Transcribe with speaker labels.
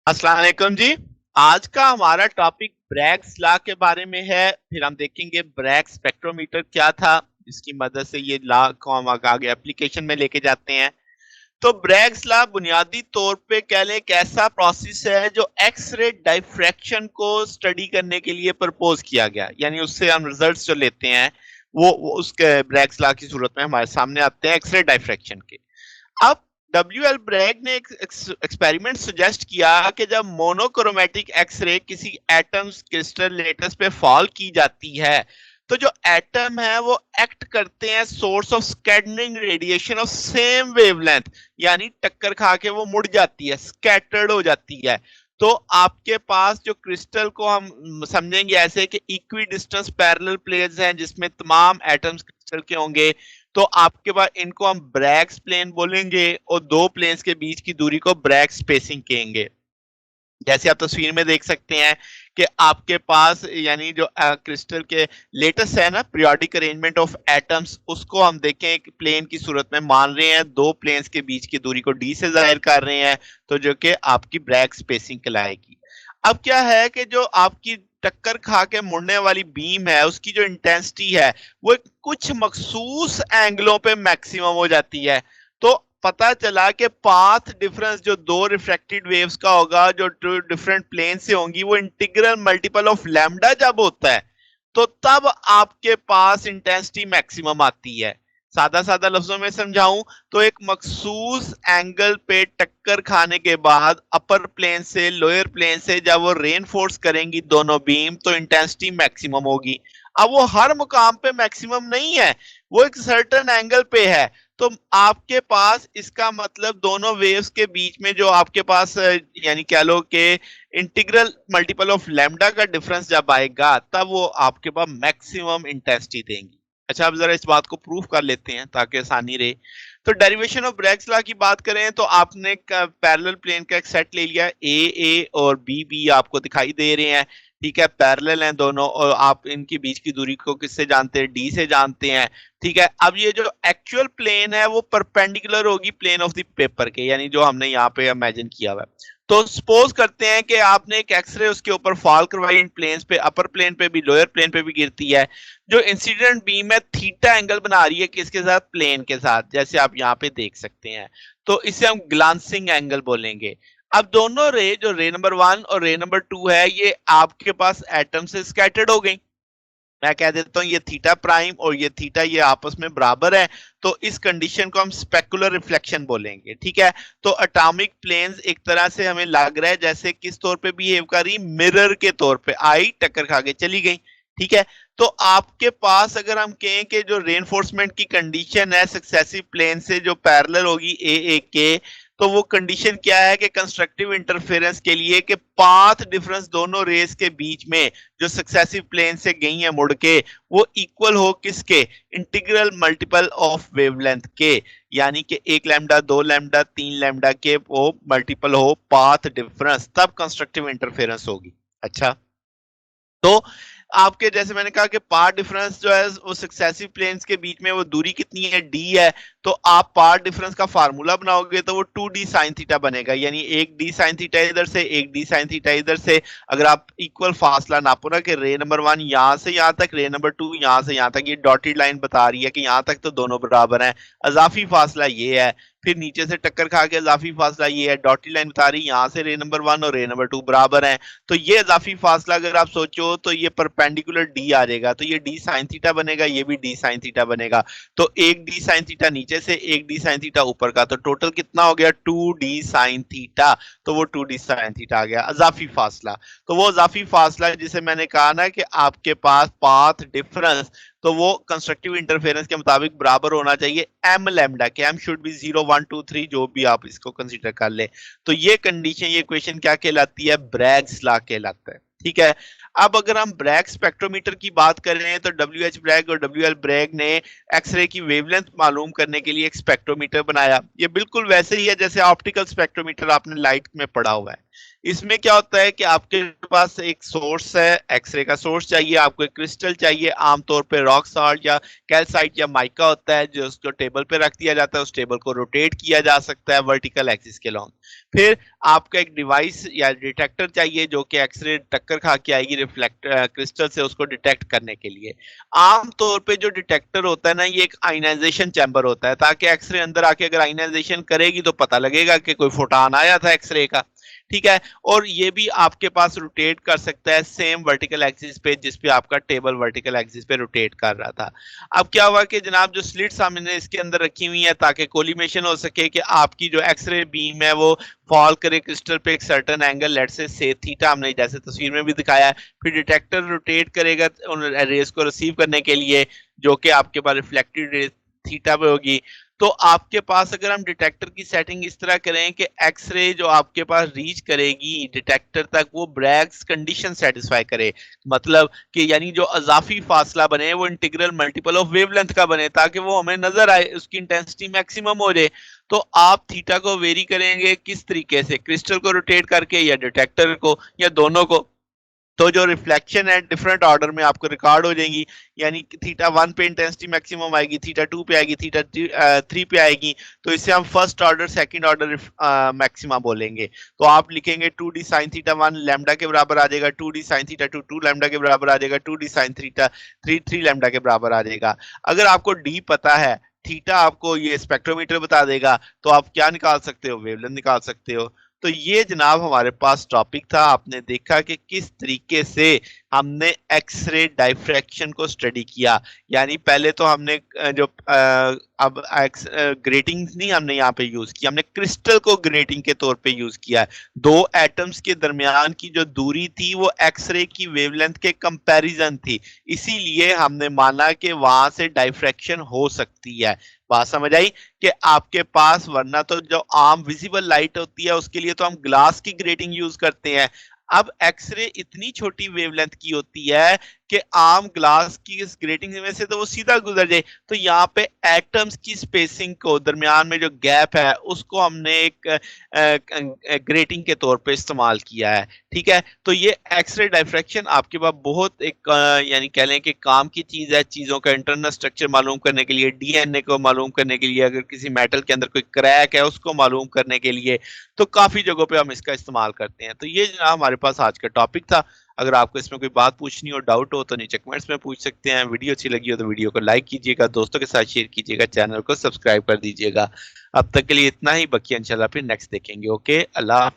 Speaker 1: अस्सलाम वालेकुम जी। आज का हमारा टॉपिक ब्रैग्स लॉ के बारे में है। फिर हम देखेंगे ब्रैग स्पेक्ट्रोमीटर क्या था, जिसकी मदद से ये लॉ को हम आगे एप्लीकेशन में लेके जाते हैं। तो ब्रैग्स लॉ बुनियादी तौर पे कह लें एक ऐसा प्रोसेस है जो एक्स रे डाइफ्रैक्शन को स्टडी करने के लिए प्रपोज किया गया, यानी उससे हम रिजल्ट्स जो लेते हैं वो उसके ब्रैग्स लॉ की सूरत में हमारे सामने आते हैं एक्स रे डाइफ्रैक्शन के। अब डब्ल्यू एल ब्रैग ने एक एक्सपेरिमेंट सजेस्ट किया कि जब मोनोक्रोमेटिक एक्सरे किसी एटम्स क्रिस्टल लेटस पे फॉल की जाती है, तो जो एटम है वो एक्ट करते हैं source of scattering radiation of same wavelength, यानी टक्कर खा के वो मुड़ जाती है, स्कैटर्ड हो जाती है। तो आपके पास जो क्रिस्टल को हम समझेंगे ऐसे कि इक्वी डिस्टेंस पैरेलल प्लेट्स हैं जिसमें तमाम एटम्स क्रिस्टल के होंगे। तो आपके पास इनको हम ब्रैग प्लेन बोलेंगे और दो प्लेन्स के बीच की दूरी को ब्रैग स्पेसिंग कहेंगे। जैसे आप तस्वीर में देख सकते हैं कि आपके पास यानी जो क्रिस्टल के लेटेस्ट है ना पीरियोडिक अरेंजमेंट ऑफ एटम्स, उसको हम देखें एक प्लेन की सूरत में मान रहे हैं, दो प्लेन्स के बीच की दूरी को डी से जाहिर कर रहे हैं, तो जो कि आपकी ब्रैग स्पेसिंग कहलाएगी। अब क्या है कि जो आपकी टक्कर खा के मुड़ने वाली बीम है उसकी जो इंटेंसिटी है वो कुछ मखसूस एंगलों पे मैक्सिमम हो जाती है। तो पता चला कि पाथ डिफरेंस जो दो रिफ्रैक्टेड वेव्स का होगा जो टू डिफरेंट प्लेन से होंगी वो इंटीग्रल मल्टीपल ऑफ लैम्डा जब होता है तो तब आपके पास इंटेंसिटी मैक्सिमम आती है। सादा सादा लफ्जों में समझाऊं तो एक मखसूस एंगल पे टक्कर खाने के बाद अपर प्लेन से लोअर प्लेन से जब वो रेनफोर्स करेंगी दोनों बीम तो इंटेंसिटी मैक्सिमम होगी। अब वो हर मुकाम पे मैक्सिमम नहीं है, वो एक सर्टेन एंगल पे है। तो आपके पास इसका मतलब दोनों वेव्स के बीच में जो आपके पास यानी कह लो कि इंटीग्रल मल्टीपल ऑफ लैम्डा का डिफरेंस जब आएगा तब वो आपके पास मैक्सिमम इंटेंसिटी देंगी। अच्छा, अब जरा इस बात को प्रूफ कर लेते हैं ताकि आसानी रहे। तो डेरिवेशन ऑफ ब्रैग्स लॉ की बात करें तो आपने पैरेलल प्लेन का एक सेट ले लिया, ए ए और बी बी आपको दिखाई दे रहे हैं। ठीक है, पैरेलल हैं दोनों और आप इनके बीच की दूरी को किससे जानते हैं, डी से जानते हैं। ठीक है, अब ये जो एक्चुअल प्लेन है वो परपेंडिकुलर होगी प्लेन ऑफ द पेपर के, यानी जो हमने यहाँ पे इमेजिन किया हुआ है। तो सपोज करते हैं कि आपने एक एक्सरे उसके ऊपर फॉल करवाई इन प्लेन्स पे, अपर प्लेन पे भी लोअर प्लेन पे भी गिरती है। जो इंसिडेंट बीम है थीटा एंगल बना रही है किसके साथ, प्लेन के साथ, जैसे आप यहाँ पे देख सकते हैं। तो इसे हम ग्लांसिंग एंगल बोलेंगे। अब दोनों रे जो रे नंबर 1 और रे नंबर 2 है ये आपके पास एटम से स्कैटर्ड हो गई। मैं कह देता हूं ये थीटा प्राइम और ये थीटा ये आपस में बराबर है। तो इस कंडीशन को हम स्पेकुलर रिफ्लेक्शन बोलेंगे। ठीक है, तो एटॉमिक प्लेन्स एक तरह से हमें लग रहा है जैसे किस तौर पे बिहेव कर रही, मिरर के तौर पे आई टक्कर खा के चली गई। ठीक है, तो आपके पास अगर हम कहें कि जो रेनफोर्समेंट की कंडीशन है सक्सेसिव प्लेन से जो पैरेलल होगी ए ए के, तो वो कंडीशन क्या है कि कंस्ट्रक्टिव इंटरफेरेंस के लिए कि पाथ डिफरेंस दोनों रेस के बीच में जो सक्सेसिव प्लेन से गई है मुड़ के वो इक्वल हो किसके, इंटीग्रल मल्टीपल ऑफ वेवलेंथ के, यानी कि एक लैम्डा दो लैम्डा तीन लैम्डा के वो मल्टीपल हो पाथ डिफरेंस, तब कंस्ट्रक्टिव इंटरफेरेंस होगी। अच्छा, तो आपके जैसे मैंने कहा कि पार्ट डिफरेंस जो है वो सक्सेसिव प्लेन्स के बीच में वो दूरी कितनी है, डी है। तो आप पार्ट डिफरेंस का फार्मूला बनाओगे तो वो 2d साइन थीटा बनेगा, यानी एक डी साइन थीटा इधर से एक डी साइन थीटा इधर से। अगर आप इक्वल फासला नापो ना कि रे नंबर 1 यहां से यहां तक, रे नंबर 2 यहां से यहां तक, ये डॉटेड लाइन बता रही है कि यहां तक तो दोनों बराबर हैं। अजाफी फासला ये है, फिर नीचे से टक्कर खा के इजाफी फासला ये है, डॉटेड लाइन बता रही है यहाँ से रे नंबर 1 और रे नंबर 2 बराबर हैं। तो ये इजाफी फासला अगर आप सोचो तो ये परपेंडिकुलर डी आ जाएगा, तो ये डी साइन थीटा बनेगा, ये भी डी साइन थीटा बनेगा। तो एक डी साइन थीटा नीचे से एक डी साइन थीटा ऊपर का, तो टोटल कितना हो गया, 2d साइन थीटा। तो वो 2d साइन थीटा आ गया अजाफी फासला। तो वो अजाफी फासला जिसे मैंने कहा ना कि आपके पास पाथ डिफरेंस, तो वो कंस्ट्रक्टिव इंटरफेरेंस के मुताबिक बराबर होना चाहिए एम लैम्डा के। एम शुड बी 0 1 2 3 जो भी आप इसको कंसीडर कर ले। तो ये कंडीशन ये इक्वेशन क्या कहलाती है, ब्रैग्स लॉ कहलाता है। ठीक है, अब अगर हम ब्रैग स्पेक्ट्रोमीटर की बात करें तो डब्ल्यू एच ब्रैग और डब्ल्यू एल ब्रैग ने एक्सरे की वेवलेंथ मालूम करने के लिए एक स्पेक्ट्रोमीटर बनाया। ये बिल्कुल वैसे ही है जैसे ऑप्टिकल स्पेक्ट्रोमीटर आपने लाइट में पढ़ा हुआ है। इसमें क्या होता है कि आपके पास एक सोर्स है, एक्सरे का सोर्स चाहिए, आपको एक क्रिस्टल चाहिए, आमतौर पे रॉक सॉल्ट या कैल्साइट या माइका होता है, जो उसको टेबल पे रख दिया जाता है, उस टेबल को रोटेट किया जा सकता है वर्टिकल एक्सिस के लॉन्ग। फिर आपका एक डिवाइस या डिटेक्टर चाहिए जो कि एक्सरे टक्कर खा के आएगी रिफ्लेक्ट क्रिस्टल से, उसको डिटेक्ट करने के लिए। आमतौर पे जो डिटेक्टर होता है ना, ये एक आयनाइजेशन चैम्बर होता है, ताकि एक्सरे अंदर आके अगर आयनाइजेशन करेगी तो पता लगेगा कि कोई फोटॉन आया था एक्सरे का। ठीक है। और ये भी आपके पास रोटेट कर सकता है सेम वर्टिकल एक्सिस पे जिस पे आपका टेबल वर्टिकल एक्सिस पे रोटेट कर रहा था। अब क्या हुआ कि जनाब जो स्लिट्स हमने इसके अंदर रखी हुई है ताकि कोलिमेशन हो सके, कि आपकी जो एक्सरे बीम है वो फॉल करे क्रिस्टल पे एक सर्टेन एंगल, लेट से थीटा, हमने जैसे तस्वीर में भी दिखाया है। फिर डिटेक्टर रोटेट करेगा उन रेज को रिसीव करने के लिए, जो कि आपके पास रिफ्लेक्टेड रेज थीटा पे होगी। तो आपके पास अगर हम डिटेक्टर की सेटिंग इस तरह करें कि एक्सरे जो आपके पास रीच करेगी डिटेक्टर तक, वो ब्रैग्स कंडीशन सेटिस्फाई करे, मतलब कि यानी जो अजाफी फासला बने वो इंटीग्रल मल्टीपल ऑफ वेवलेंथ का बने, ताकि वो हमें नजर आए, उसकी इंटेंसिटी मैक्सिमम हो जाए। तो आप थीटा को वेरी करेंगे किस तरीके से, क्रिस्टल को रोटेट करके या डिटेक्टर को या दोनों को। तो जो रिफ्लेक्शन है डिफरेंट ऑर्डर में आपको रिकॉर्ड हो जाएंगी, यानी थीटा 1 पे इंटेंसिटी मैक्सिमम आएगी, थीटा 2 पे आएगी, थीटा 3 पे आएगी। तो इसे हम first order second order maxima बोलेंगे। तो आप लिखेंगे 2d साइन थीटा 1 लैम्डा के बराबर आ जाएगा, 2d साइन थीटा 2 2 लैम्डा के बराबर आ जाएगा, 2d साइन थीटा 3 3 लैम्डा के बराबर आ जाएगा। अगर आपको डी पता है, थीटा आपको ये स्पेक्ट्रोमीटर बता देगा, तो आप क्या निकाल सकते हो, वेवलेंथ निकाल सकते हो। तो ये जनाब हमारे पास टॉपिक था। आपने देखा कि किस तरीके से हमने एक्सरे डाइफ्रैक्शन को स्टडी किया। यानी पहले तो हमने जो अब ग्रेटिंग नहीं हमने यहाँ पे यूज किया, हमने क्रिस्टल को ग्रेटिंग के तौर पे यूज किया है। दो एटम्स के दरमियान की जो दूरी थी वो एक्सरे की वेवलेंथ के कंपैरिजन थी, इसीलिए हमने माना कि वहां से डाइफ्रैक्शन हो सकती है। बात समझ आई कि आपके पास, वरना तो जो आम विजिबल लाइट होती है उसके लिए तो हम ग्लास की ग्रेटिंग यूज करते हैं। अब एक्सरे इतनी छोटी वेवलेंथ की होती है कि आम ग्लास की इस ग्रेटिंग में से तो वो सीधा गुजर जाए। तो यहाँ पे एटम्स की स्पेसिंग को, दरमियान में जो गैप है, उसको हमने एक ग्रेटिंग के तौर पे इस्तेमाल किया है। ठीक है। तो ये एक्सरे डाइफ्रैक्शन आपके पास बहुत एक यानी कह लें कि काम की चीज है, चीजों का इंटरनल स्ट्रक्चर मालूम करने के लिए, डीएनए को मालूम करने के लिए, अगर किसी मेटल के अंदर कोई क्रैक है उसको मालूम करने के लिए, तो काफी जगहों पे हम इसका इस्तेमाल करते हैं। तो ये जनाब हमारे पास आज का टॉपिक था। अगर आपको इसमें कोई बात पूछनी हो, डाउट हो, तो नीचे कमेंट्स में पूछ सकते हैं। वीडियो अच्छी लगी हो तो वीडियो को लाइक कीजिएगा, दोस्तों के साथ शेयर कीजिएगा, चैनल को सब्सक्राइब कर दीजिएगा। अब तक के लिए इतना ही, बाकी इंशाल्लाह फिर नेक्स्ट देखेंगे। ओके, अल्लाह।